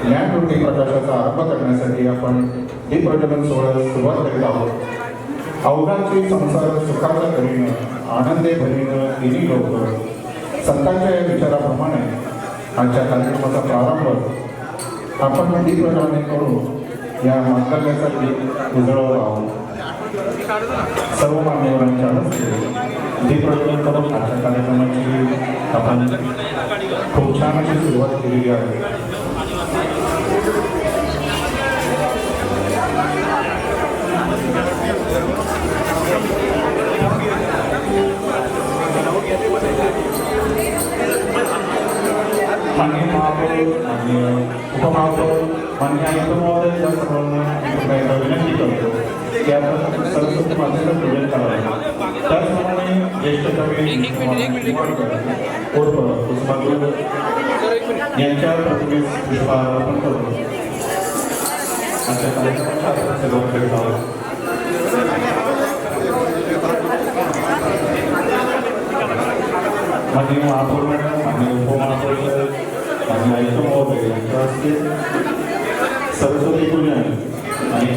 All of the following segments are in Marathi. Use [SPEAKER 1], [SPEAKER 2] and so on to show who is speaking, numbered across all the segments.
[SPEAKER 1] ज्ञानज्योती प्रकाशाचा आरंभ करण्यासाठी आपण दीपप्रज्वलन सोहळ्यास सुरुवात करीत आहोत. अवघाची संसार सुखाचा करीनं आनंदे भरीनं तिन्ही लोक संतांच्या या विचाराप्रमाणे आजच्या कार्यक्रमाचा प्रारंभ आपण दीपप्रज्वलन करून या मांगल्यासाठी उजळवत आहोत. सर्व मान्यवरांच्या हस्ते दीपप्रज्वलन करून आजच्या कार्यक्रमाची आपण खूप छान अशी सुरुवात केलेली आहे. माननीय महापौर, माननीय उपमहापौर, माननीय आयुक्त महोदय या सर्वांना विनंती करतो की आपण सरस्वती मातेचं पूजन करावं. त्याचप्रमाणे ज्येष्ठ कवी यांच्या प्रतिमेस पुष्पार्पण करून आजच्या कार्यक्रमाचा आपण सुरुवात करीत आहोत. माननीय महापौर मॅडम, माननीय उपमहापौर, माननीय आयुक्त महोदय यांच्या हस्ते सरस्वती पूजन आणि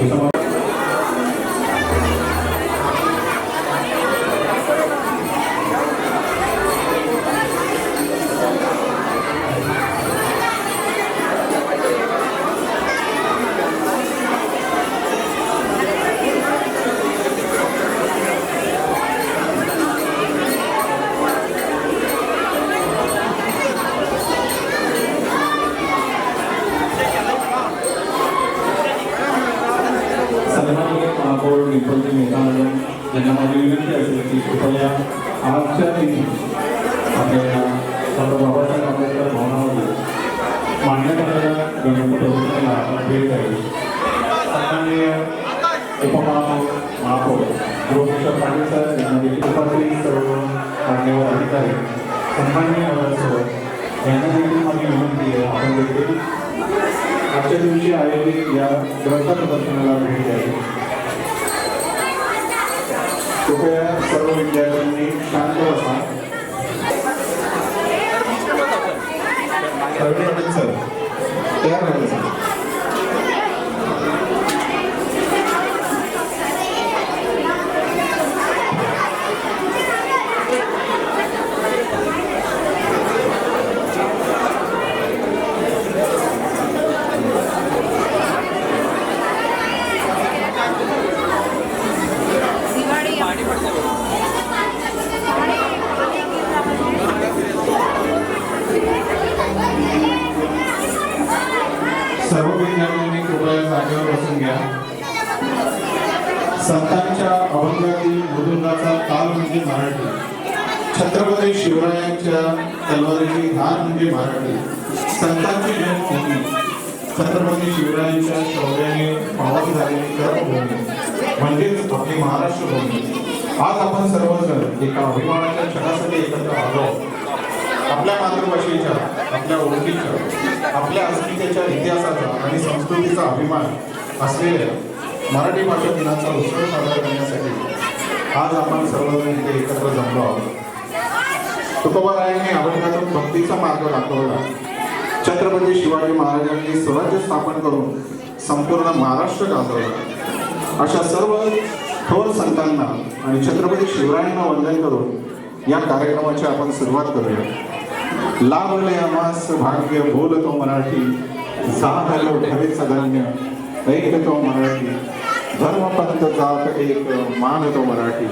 [SPEAKER 1] यांना माझी विनंती असेल की कृपया आजच्या दिवशी आपल्या डॉक्टर बाबासाहेब आंबेडकर भवनामध्ये मांडण्यात आलेल्या गणपती उत्सवाला भेट द्यावी. सन्माननीय उपमहापौर, महापौर गृहकिशोर पाटील सर यांना देखील उपस्थित सर्व मान्यवर अधिकारी, सन्माननीय नगरसेवक यांना देखील माझी विनंती आहे आपण देखील आजच्या दिवशी आयोजित या ग्रंथ प्रदर्शनाला भेट द्यावी. कृपया सर्व विद्यार्थ्यांनी शांत बसा. सर तयार राहिले सर. सर्व विद्यार्थ्यांनी कृपया जागेवर बसून घ्या. संतांच्या अभंगातील मृदुंगाचा ताल म्हणजे मराठी. छत्रपती शिवरायांच्या तलवारीची धार म्हणजे मराठी. संतांची जन्मभूमी, छत्रपती शिवरायांच्या शौर्याने पावन झालेली कर्मभूमी म्हणजेच आपली महाराष्ट्र भूमी. आज आपण सर्वजण एका अभिमानाच्या क्षणासाठी एकत्र आलो. आपल्या मातृभाषेच्या, आपल्या ओळखीच्या, आपल्या अस्मितेच्या इतिहासाचा आणि संस्कृतीचा अभिमान असलेल्या मराठी भाषा दिनाचा उत्सव साजरा करण्यासाठी आज आपण सर्वजण इथे एकत्र जमलो आहोत. तुकोबारायांनी अभंगातून भक्तीचा मार्ग दाखवला. छत्रपती शिवाजी महाराजांनी स्वराज्य स्थापन करून संपूर्ण महाराष्ट्र गाजवला. अशा सर्व थोर संतांना आणि छत्रपती शिवरायांना वंदन करून या कार्यक्रमाची आपण सुरुवात करूया. लाभले आम्हास भाग्य बोलतो मराठी, झालो ठरेचा धन्य ऐकतो मराठी, धर्म पंथ जात एक मानतो मराठी.